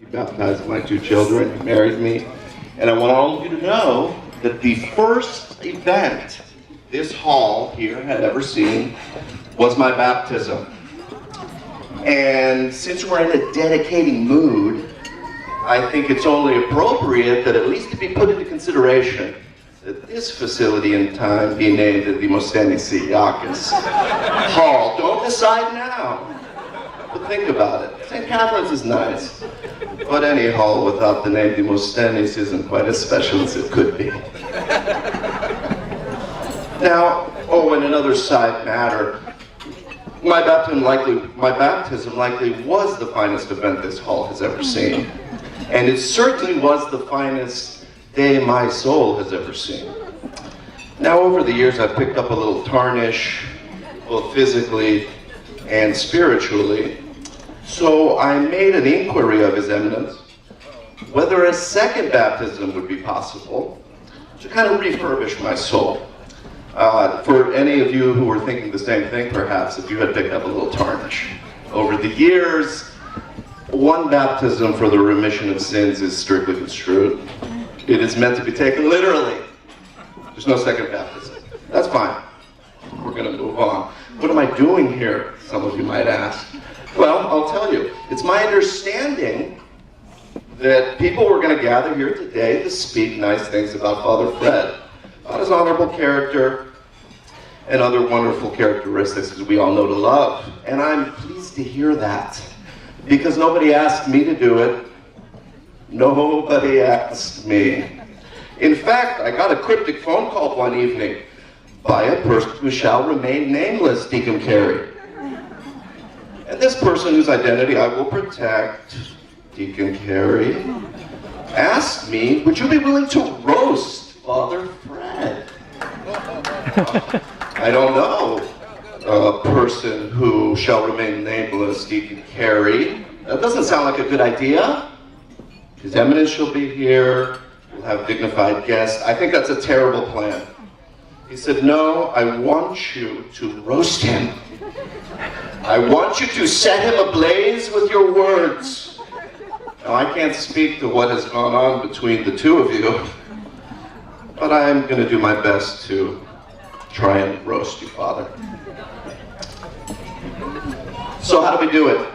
He baptized my two children, he married me, and I want all of you to know that the first event this hall here had ever seen was my baptism. And since we're in a dedicating mood, I think it's only appropriate that at least to be put into consideration that this facility in time be named the Demosthenes Iyakis Hall. Don't decide now, but think about it. St. Catherine's is nice, but any hall without the name Demosthenes isn't quite as special as it could be. Now, and another side matter. My baptism likely was the finest event this hall has ever seen. And it certainly was the finest day my soul has ever seen. Now, over the years, I've picked up a little tarnish, both physically and spiritually. So I made an inquiry of His Eminence whether a second baptism would be possible to kind of refurbish my soul. For any of you who were thinking the same thing, perhaps, if you had picked up a little tarnish. Over the years, one baptism for the remission of sins is strictly construed. It is meant to be taken literally. There's no second baptism. That's fine. We're going to move on. What am I doing here, some of you might ask? Well, I'll tell you. It's my understanding that people were going to gather here today to speak nice things about Father Fred, about his honorable character and other wonderful characteristics that we all know to love. And I'm pleased to hear that, because nobody asked me to do it. Nobody asked me. In fact, I got a cryptic phone call one evening by a person who shall remain nameless, Deacon Carey. And this person, whose identity I will protect, Deacon Carey, asked me, would you be willing to roast Father Fred? I don't know a person who shall remain nameless, Deacon Carey. That doesn't sound like a good idea. His Eminence shall be here. We'll have dignified guests. I think that's a terrible plan. He said, no, I want you to roast him. I want you to set him ablaze with your words. Now, I can't speak to what has gone on between the two of you, but I'm going to do my best to try and roast you, Father. So how do we do it?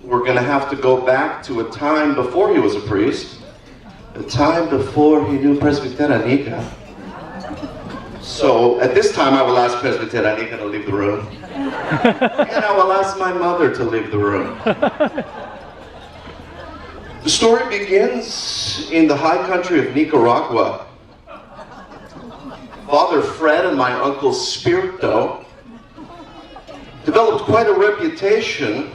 We're going to have to go back to a time before he was a priest, a time before he knew Presbyteranica. So at this time I will ask Presbyteranica to leave the room, and I will ask my mother to leave the room. The story begins in the high country of Nicaragua. Father Fred and my uncle Spirito developed quite a reputation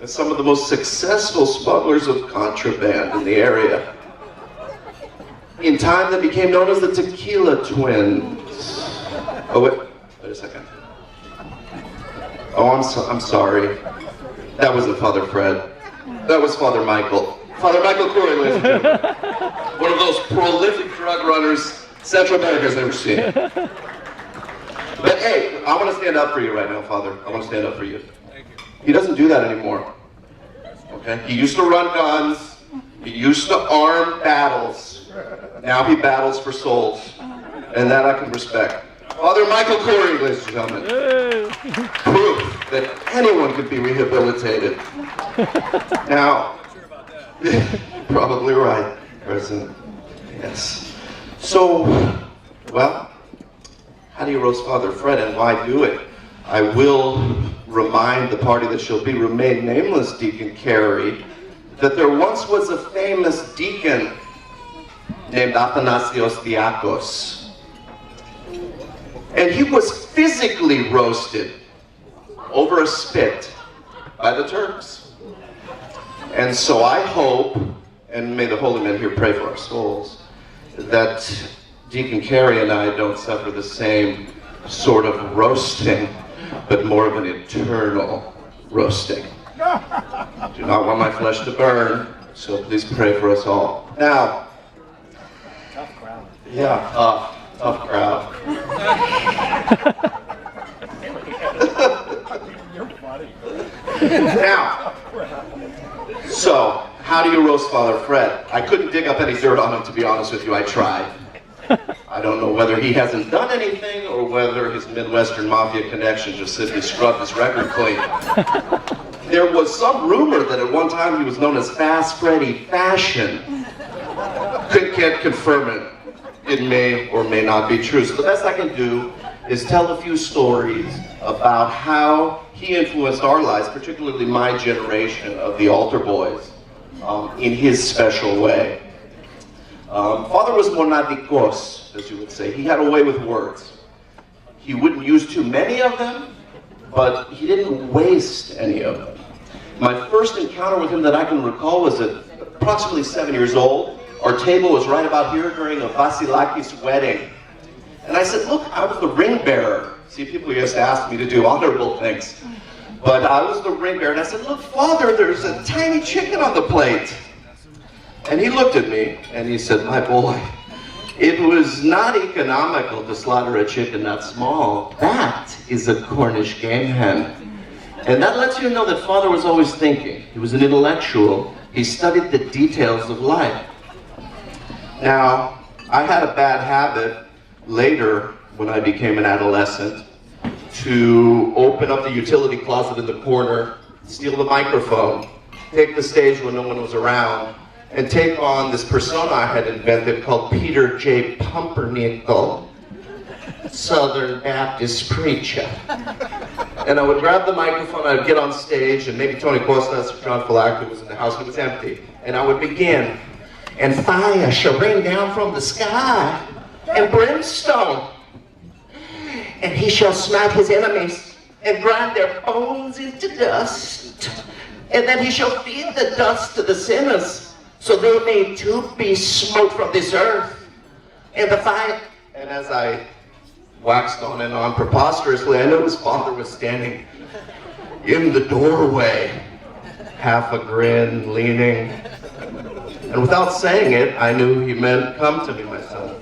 as some of the most successful smugglers of contraband in the area. In time, they became known as the Tequila Twins. Oh, wait a second. Oh, I'm sorry. That wasn't Father Fred. That was Father Michael. Father Michael Corey, ladies and gentlemen. One of those prolific drug runners Central America's ever seen. But hey, I want to stand up for you right now, Father. I want to stand up for you. Thank you. He doesn't do that anymore. Okay? He used to run guns. He used to arm battles. Now he battles for souls. And that I can respect. Father Michael Corey, ladies and gentlemen. Proof that anyone could be rehabilitated. Now, probably right, President. Yes. So, well, how do you roast Father Fred, and why do it? I will remind the party that shall be remain nameless, Deacon Carey, that there once was a famous deacon named Athanasios Diakos. And he was physically roasted over a spit by the Turks. And so I hope, and may the holy men here pray for our souls, that Deacon Carey and I don't suffer the same sort of roasting, but more of an internal roasting. Do not want my flesh to burn, so please pray for us all. Now, Tough crowd. Yeah, tough crowd. You're funny. Now, so How do you roast Father Fred? I couldn't dig up any dirt on him, to be honest with you. I tried. I don't know whether he hasn't done anything or whether his Midwestern Mafia connection just simply scrubbed his record clean. There was some rumor that at one time he was known as Fast Freddy Fashion. Can't confirm it. It may or may not be true. So the best I can do is tell a few stories about how he influenced our lives, particularly my generation of the altar boys, in his special way. Father was monadicos, as you would say. He had a way with words. He wouldn't use too many of them, but he didn't waste any of them. My first encounter with him that I can recall was at approximately 7 years old. Our table was right about here during a Vasilakis wedding. And I said, look, I was the ring bearer. See, people used to ask me to do honorable things. But I was the ring bearer, and I said, look, Father, there's a tiny chicken on the plate. And he looked at me, and he said, my boy, it was not economical to slaughter a chicken that small. That is a Cornish game hen. And that lets you know that Father was always thinking. He was an intellectual. He studied the details of life. Now, I had a bad habit later, when I became an adolescent, to open up the utility closet in the corner, steal the microphone, take the stage when no one was around, and take on this persona I had invented called Peter J. Pumpernickel, Southern Baptist preacher. And I would grab the microphone, I'd get on stage, and maybe Tony Costas or John Falak, who was in the house, it was empty. And I would begin, and fire shall rain down from the sky, and brimstone. And he shall smite his enemies, and grind their bones into dust. And then he shall feed the dust to the sinners, so they may too be smote from this earth. And the fire. And as I waxed on and on preposterously, I noticed Father was standing in the doorway, half a grin, leaning. And without saying it, I knew he meant, come to me, my son.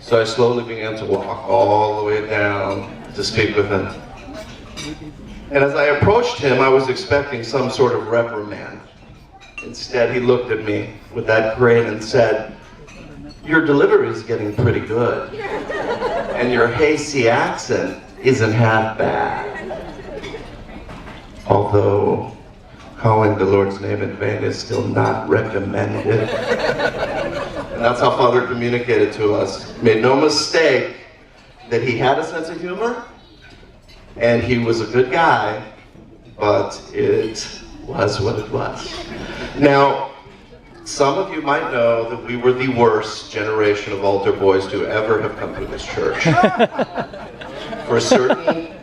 So I slowly began to walk all the way down to speak with him. And as I approached him, I was expecting some sort of reprimand. Instead, he looked at me with that grin and said, your delivery is getting pretty good. And your Hasty accent isn't half bad. Although, calling the Lord's name in vain is still not recommended. And that's how Father communicated to us. Made no mistake that he had a sense of humor, and he was a good guy, but it was what it was. Now, some of you might know that we were the worst generation of altar boys to ever have come through this church. For certain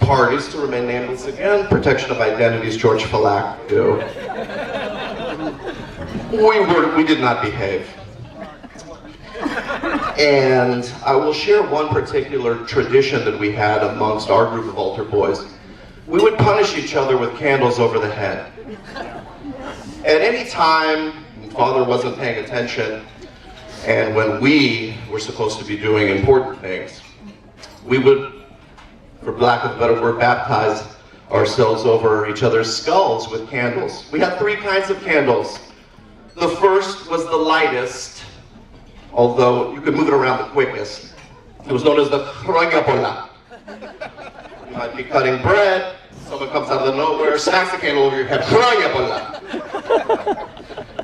parties to remain nameless again, protection of identities, George Falak, we did not behave. And I will share one particular tradition that we had amongst our group of altar boys. We would punish each other with candles over the head. At any time, Father wasn't paying attention, and when we were supposed to be doing important things, we would, for lack of a better word, baptize ourselves over each other's skulls with candles. We had 3 kinds of candles. The first was the lightest, although you could move it around the quickest. It was known as the chronyapola. You might be cutting bread, someone comes out of the nowhere, smacks the candle over your head, chronyapola.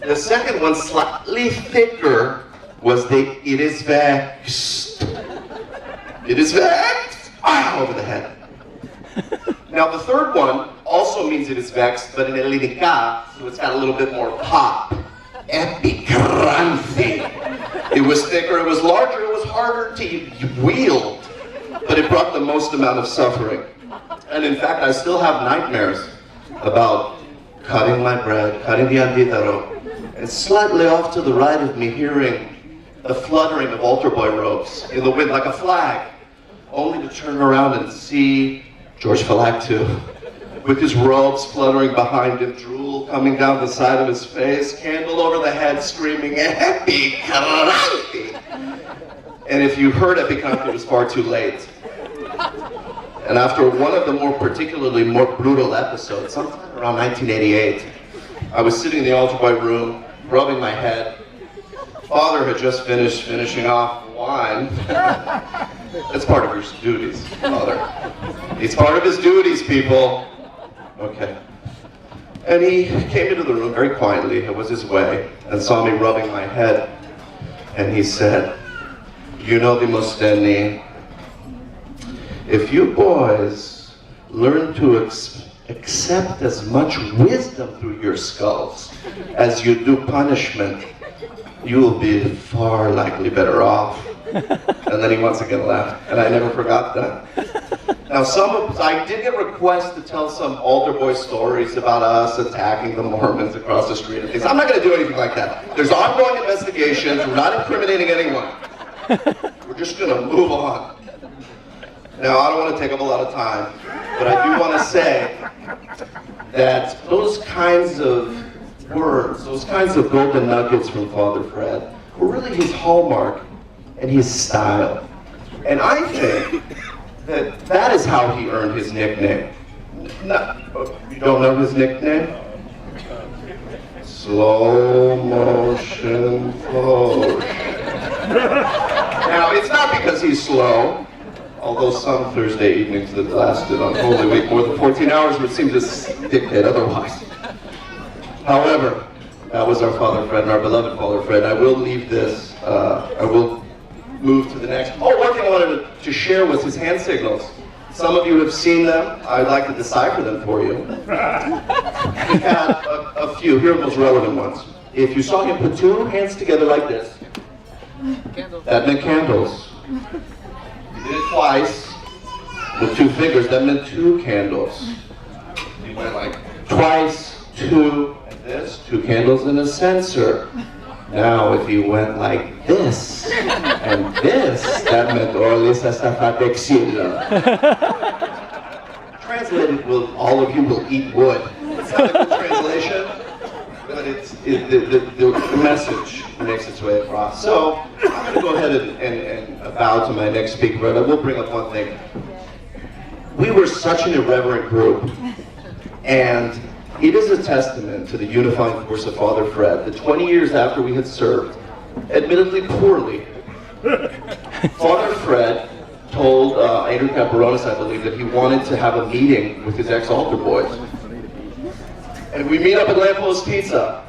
The second one, slightly thicker, was the it is vexed. It is vexed, over the head. Now the third one also means it is vexed, but in Elinica, so it's got a little bit more pop. Epicranthi. It was thicker, it was larger, it was harder to wield, but it brought the most amount of suffering. And in fact, I still have nightmares about cutting my bread, cutting the andidaro, and slightly off to the right of me hearing the fluttering of altar boy robes in the wind like a flag, only to turn around and see George Falak too, with his robes fluttering behind him, drool coming down the side of his face, candle over the head, screaming, Epicranthi! And if you heard Epicranthi, it was far too late. And after one of the particularly more brutal episodes, sometime around 1988, I was sitting in the altar boy room, rubbing my head. Father had just finishing off wine. That's part of his duties, Father. He's part of his duties, people. Okay. And he came into the room very quietly, it was his way, and saw me rubbing my head. And he said, "You know, Demostheni, if you boys learn to accept as much wisdom through your skulls as you do punishment, you will be far likely better off." And then he once again laughed, and I never forgot that. Now, I did get requests to tell some altar boy stories about us attacking the Mormons across the street and things. I'm not going to do anything like that. There's ongoing investigations. We're not incriminating anyone. We're just going to move on. Now, I don't want to take up a lot of time, but I do want to say that those kinds of words, those kinds of golden nuggets from Father Fred were really his hallmark and his style. And I think that is how he earned his nickname. You don't know his nickname? Slow motion Fotion. Now, it's not because he's slow, although some Thursday evenings that lasted on Holy Week more than 14 hours would seem to dictate otherwise. However, that was our Father Fred and our beloved Father Fred. I will leave this, I will move to the next. Oh, one thing I wanted to share was his hand signals. Some of you have seen them. I'd like to decipher them for you. We had a few. Here are the most relevant ones. If you saw him put two hands together like this, that meant candles. He did it twice with two fingers. That meant two candles. He went like twice, two, and this, two candles and a censer. Now, if he went like this and this, that meant Orlisa Safatexila. Translated, all of you will eat wood. It's not a good translation, but the message makes its way across. So, I'm going to go ahead and bow to my next speaker, but I will bring up one thing. We were such an irreverent group, and it is a testament to the unifying force of Father Fred that 20 years after we had served, admittedly poorly, Father Fred told Andrew Caperonis, I believe, that he wanted to have a meeting with his ex-altar boys. And we meet up at Lamppost Pizza.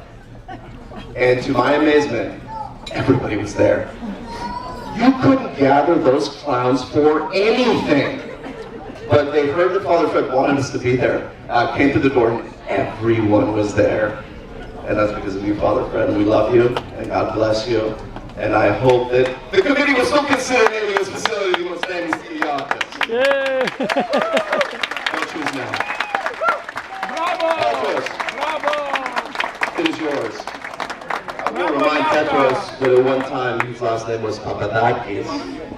And to my amazement, everybody was there. You couldn't gather those clowns for anything. But they heard that Father Fred wanted us to be there. Came to the door, and everyone was there. And that's because of you, Father Fred, and we love you, and God bless you. And I hope that the committee will still consider naming this facility the most famous city office. Yay! Don't choose now. Bravo! Bravo! It is yours. I will remind Petros that at one time his last name was Papadakis.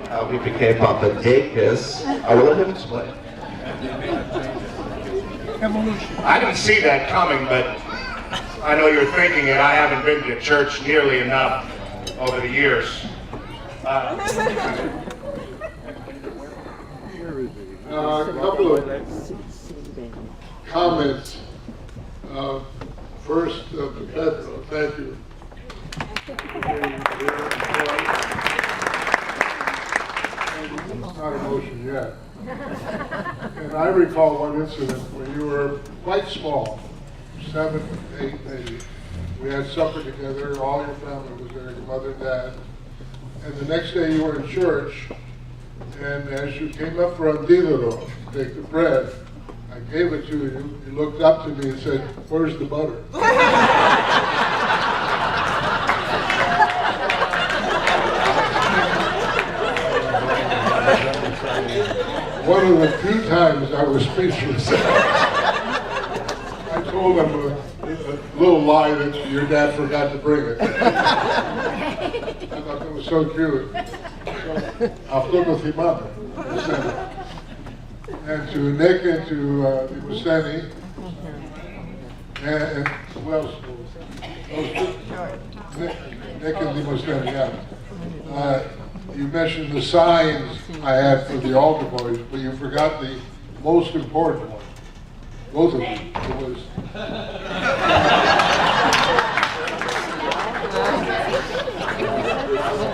How he became Papadakis. I will let him explain. I didn't see that coming, but I know you're thinking it. I haven't been to church nearly enough over the years. A couple of comments. First, to Pedro, thank you. It's not emotion yet. And I recall one incident when you were quite small, 7, 8 maybe. We had supper together, all your family was there, your mother and dad. And the next day you were in church, and as you came up for Andilero to take the bread, I gave it to you, you looked up to me and said, "Where's the butter?" One of the few times I was speechless. I told him a little lie that your dad forgot to bring it. I thought that was so cute. And to Nick and to Demostheni, and who else? Nick and Demostheni, yeah. You mentioned the signs I had for the altar boys, but you forgot the most important one. Both of you. It was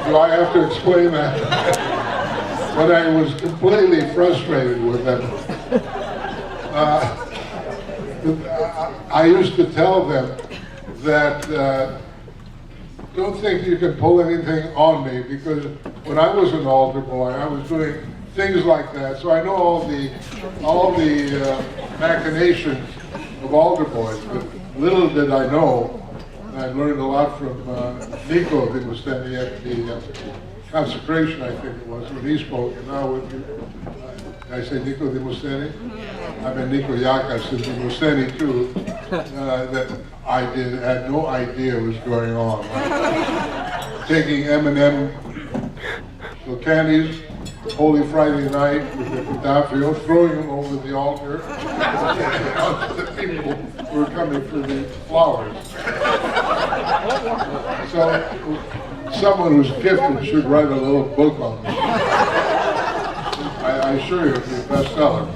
Do I have to explain that? But I was completely frustrated with them. I used to tell them that don't think you can pull anything on me, because when I was an altar boy, I was doing things like that. So I know all the machinations of altar boys. But little did I know, and I learned a lot from Nico Demostheni at the consecration, I think it was, when he spoke. And now with you, I say Nico Demostheni? I mean Nico Yakas and Demostheni too, that I had no idea was going on. Taking M&M candies, Holy Friday night with the Daffio, throwing them over the altar. The people who were coming for the flowers. So someone who's gifted should write a little book on me. I assure you, it'll be a bestseller.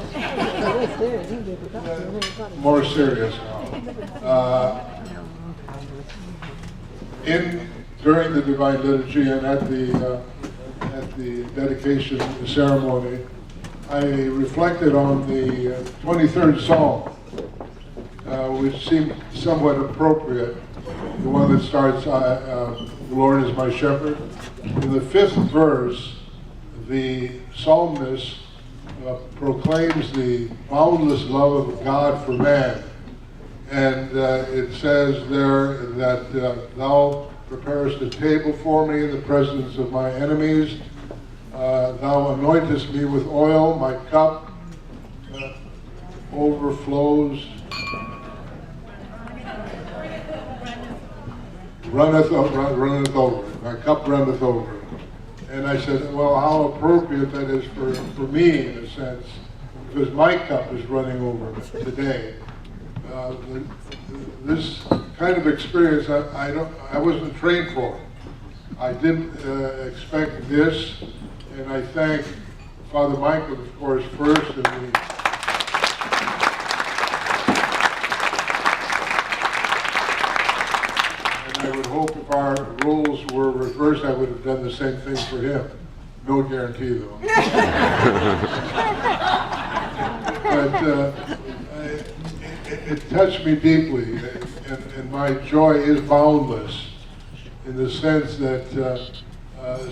More serious now. During the Divine Liturgy and at the dedication ceremony, I reflected on the 23rd Psalm, which seemed somewhat appropriate. The one that starts, "The Lord is my shepherd." In the 5th verse, the psalmist proclaims the boundless love of God for man. And it says there that thou preparest a table for me in the presence of my enemies. Thou anointest me with oil, my cup overflows. Runneth over. My cup runneth over. And I said, well, how appropriate that is for me, in a sense, because my cup is running over today. This kind of experience, I wasn't trained for. I didn't expect this, and I thank Father Michael, of course, first, and I would hope if our roles were reversed, I would have done the same thing for him. No guarantee, though. But it touched me deeply, and my joy is boundless in the sense that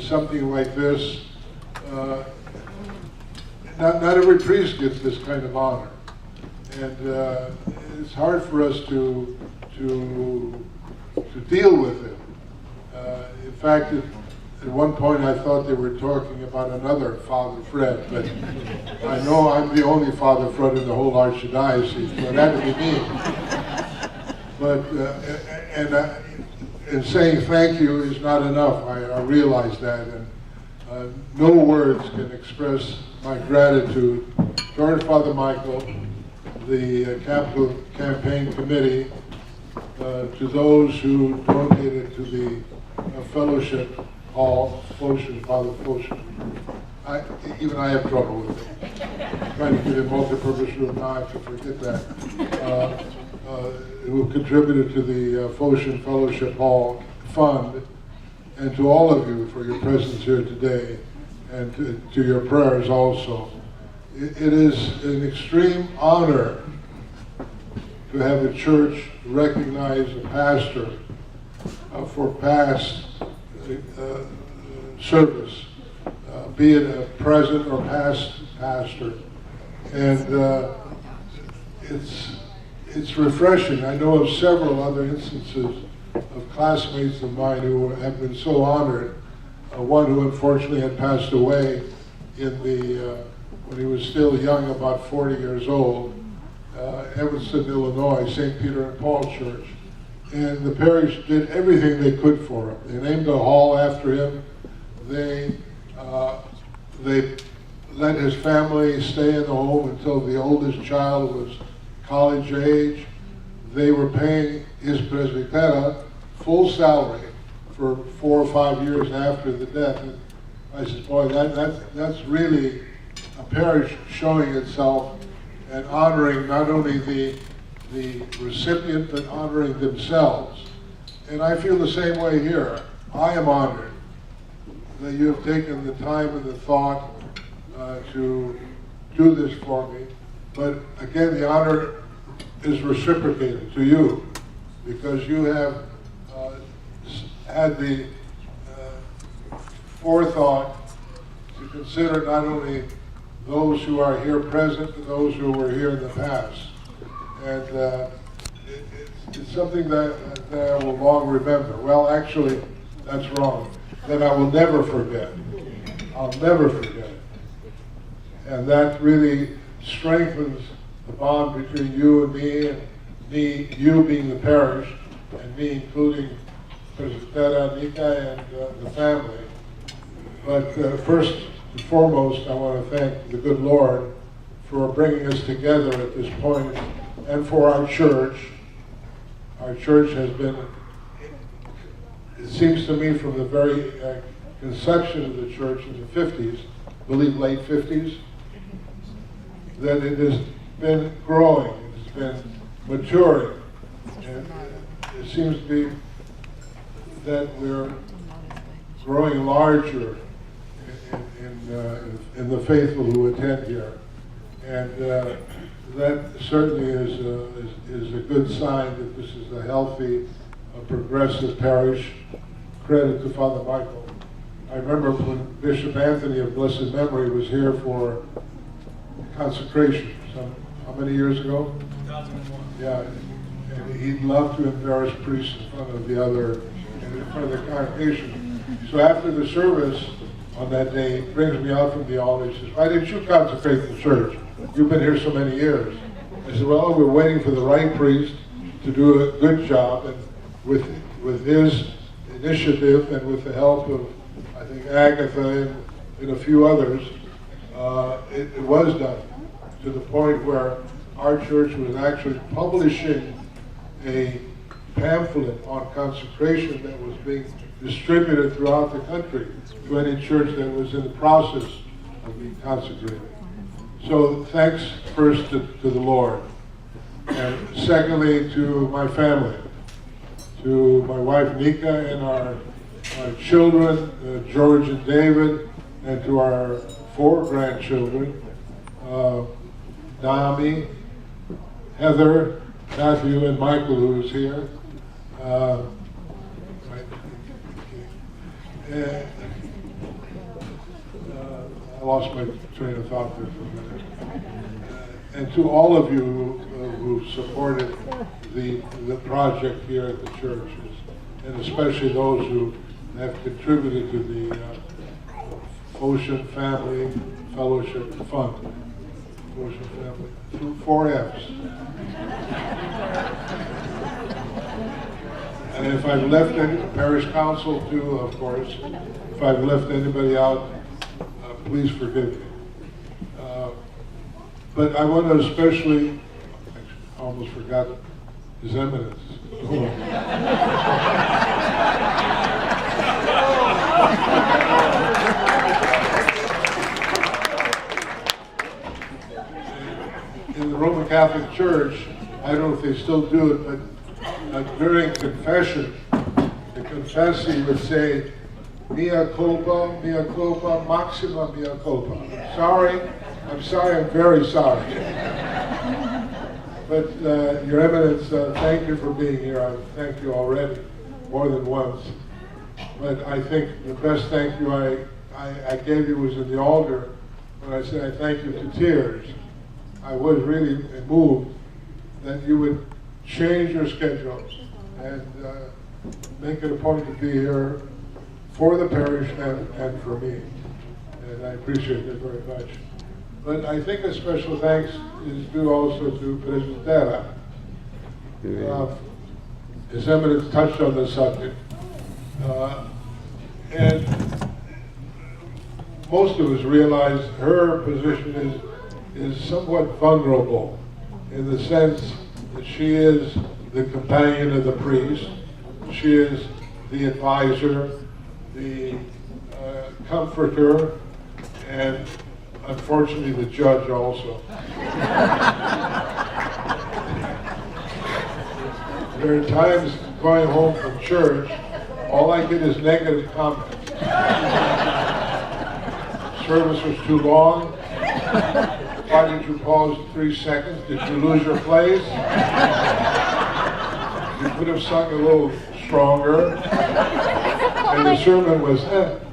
something like this, not every priest gets this kind of honor, and it's hard for us to deal with it. In fact, at one point I thought they were talking about another Father Fred, but I know I'm the only Father Fred in the whole Archdiocese, so that would be me. But, and saying thank you is not enough, I realize that, and no words can express my gratitude toward Father Michael, the Capital Campaign Committee, to those who donated to the fellowship hall, Fotion, Father Fotion. Even I have trouble with it. Trying to get a multi-purpose room, now I have to forget that. Who contributed to the Fotion Fellowship Hall Fund, and to all of you for your presence here today, and to your prayers also. It is an extreme honor to have the church recognize a pastor for past service, be it a present or past pastor. And it's refreshing. I know of several other instances of classmates of mine who have been so honored. One who unfortunately had passed away when he was still young, about 40 years old, Evanston, Illinois, St. Peter and Paul Church. And the parish did everything they could for him. They named a hall after him. They let his family stay in the home until the oldest child was college age. They were paying his presbytera full salary for 4 or 5 years after the death. And I said, boy, that's really a parish showing itself and honoring not only the recipient, but honoring themselves. And I feel the same way here. I am honored that you have taken the time and the thought to do this for me. But again, the honor is reciprocated to you, because you have had the forethought to consider not only those who are here present, but those who were here in the past. And it's something that I will long remember. Well, actually, that's wrong. That I will never forget. I'll never forget. And that really strengthens the bond between you and me, you being the parish, and me including Presidenta Nika and the family. But first and foremost, I want to thank the good Lord for bringing us together at this point, and for our church. Our church has been, it seems to me, from the very conception of the church in the 50s, I believe late 50s, that it has been growing, it's been maturing, and it seems to be that we're growing larger in the faithful who attend here, and that certainly is a good sign that this is a healthy, progressive parish. Credit to Father Michael. I remember when Bishop Anthony of blessed memory was here for consecration, how many years ago? 2001. Yeah, and he'd love to embarrass priests in front of the other, in front of the congregation. So after the service on that day, he brings me out from the altar. He says, "Why didn't you consecrate the church? You've been here so many years." I said, "Well, we're waiting for the right priest to do a good job, and with his initiative and with the help of, I think, Agatha and a few others, it was done to the point where our church was actually publishing a pamphlet on consecration that was being distributed throughout the country to any church that was in the process of being consecrated." So thanks first to the Lord, and secondly to my family, to my wife Nika and our children, George and David, and to our 4 grandchildren, Naomi, Heather, Matthew, and Michael, who is here. I lost my train of thought there for a minute. And to all of you who supported the project here at the churches, and especially those who have contributed to the Fotion Family Fellowship Fund. Fotion Family, through 4 F's. And if I've left any, parish council too, of course, if I've left anybody out, please forgive me. But I want to especially, I almost forgot His Eminence. In the Roman Catholic Church, I don't know if they still do it, but during confession, the confessee would say, mea culpa, maxima mea culpa. I'm sorry, I'm very sorry. But Your Eminence, thank you for being here. I've thanked you already, more than once. But I think the best thank you I gave you was in the altar, when I said I thank you to tears. I was really moved that you would change your schedule and make it a point to be here for the parish and for me. And I appreciate it very much. But I think a special thanks is due also to Presidenta. His Eminence touched on the subject. And most of us realize her position is somewhat vulnerable in the sense that she is the companion of the priest, she is the advisor, the comforter, and unfortunately the judge also. There are times going home from church, all I get is negative comments. service was too long? Why did you pause 3 seconds? Did you lose your place? You could have sung a little stronger. And the sermon was, fancy.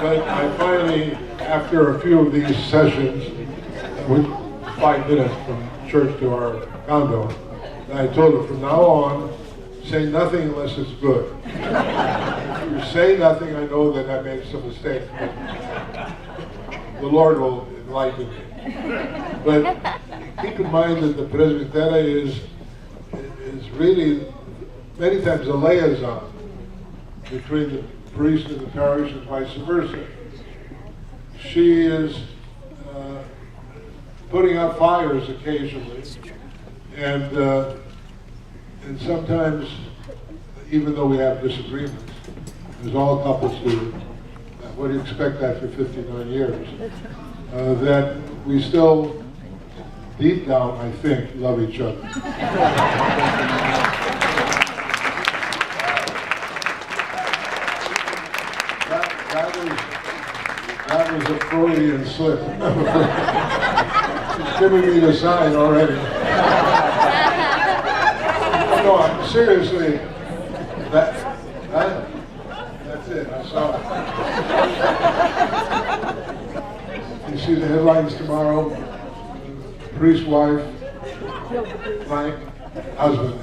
But I finally, after a few of these sessions, with 5 minutes from church to our condo, and I told her from now on, say nothing unless it's good. If you say nothing, I know that I made some mistakes, but the Lord will enlighten me. But keep in mind that the presbyteria is really many times a liaison between the priest and the parish and vice versa. She is putting out fires occasionally, and sometimes, even though we have disagreements, as all couples do, what do you expect after 59 years? That we still, deep down, I think, love each other. That was a Freudian slip. She's giving me the sign already. No, seriously, that's it, I saw it. You see the headlines tomorrow? Priest's wife, blank, husband.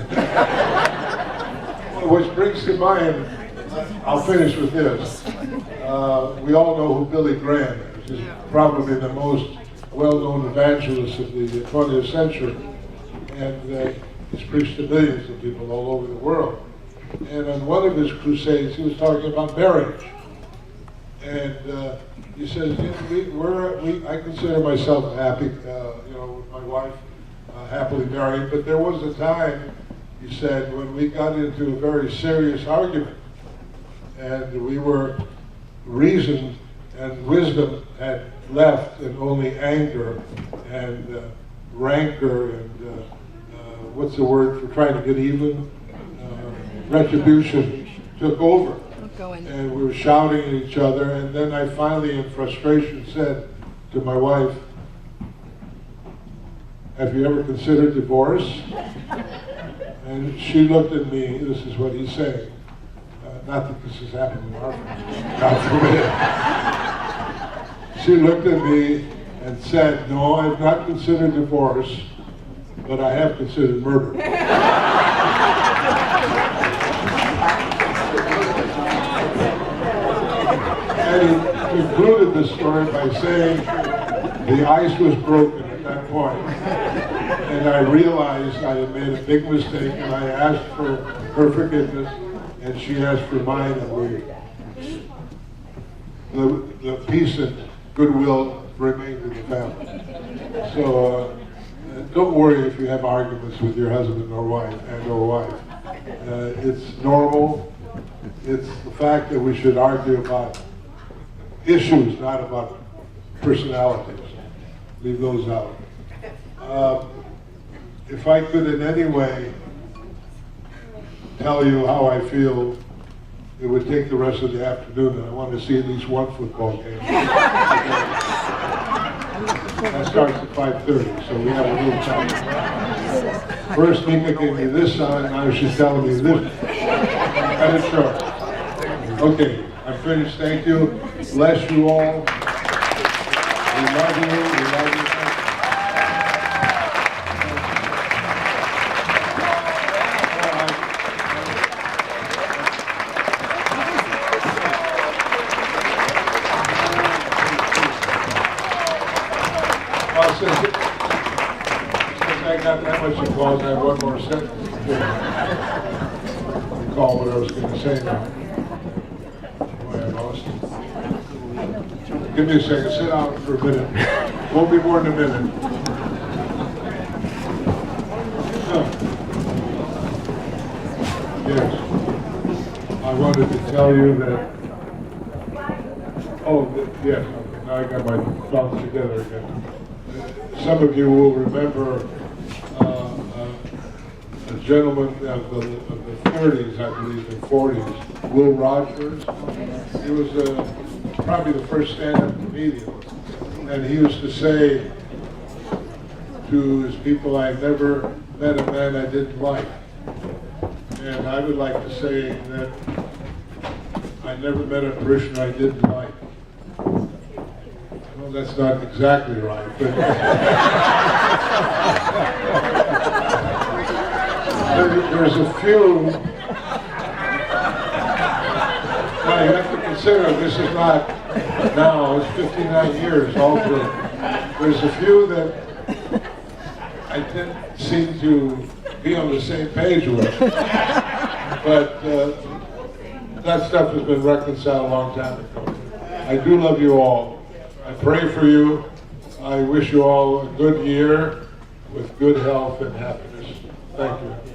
Which brings to mind, I'll finish with this. We all know who Billy Graham is. He's probably the most well-known evangelist of the 20th century. And he's preached to millions of people all over the world. And on one of his crusades, he was talking about marriage. And he says, I consider myself happy, with my wife, happily married. But there was a time, he said, when we got into a very serious argument. And we were, reason and wisdom had left, and only anger and rancor and what's the word for trying to get even? Retribution took over. And we were shouting at each other, and then I finally, in frustration, said to my wife, "Have you ever considered divorce?" And she looked at me, this is what he's saying. Not that this has happened in our family, God forbid. She looked at me and said, "No, I've not considered divorce, but I have considered murder." And he concluded the story by saying, the ice was broken at that point, and I realized I had made a big mistake, and I asked for her forgiveness, and she asked for mine, and the peace and goodwill remained in the family. So don't worry if you have arguments with your husband or wife, it's normal. It's the fact that we should argue about issues, not about personalities. Leave those out. If I could in any way tell you how I feel, it would take the rest of the afternoon, and I want to see at least one football game. That starts at 5:30, so we have a little time. First, Mika gave me this sign, now she's telling me this. Cut it short. Okay, I'm finished. Thank you. Bless you all. We love you. We love you. Since I got that much applause, I have one more sentence to recall what I was going to say now. Boy, I lost it. Give me a second. Sit down for a minute. Won't be more than a minute. Yes. I wanted to tell you that. Yes. Okay. Now I got my thoughts together again. Some of you will remember a gentleman of the 30s, I believe, and 40s. Will Rogers. He was probably the first stand-up comedian. And he used to say to his people, I never met a man I didn't like. And I would like to say that I never met a parishioner I didn't like. Well, that's not exactly right, but there's a few. Now you have to consider this is not now, it's 59 years also. There's a few that I didn't seem to be on the same page with, but that stuff has been reconciled a long time ago. I do love you all. I pray for you. I wish you all a good year with good health and happiness. Thank you.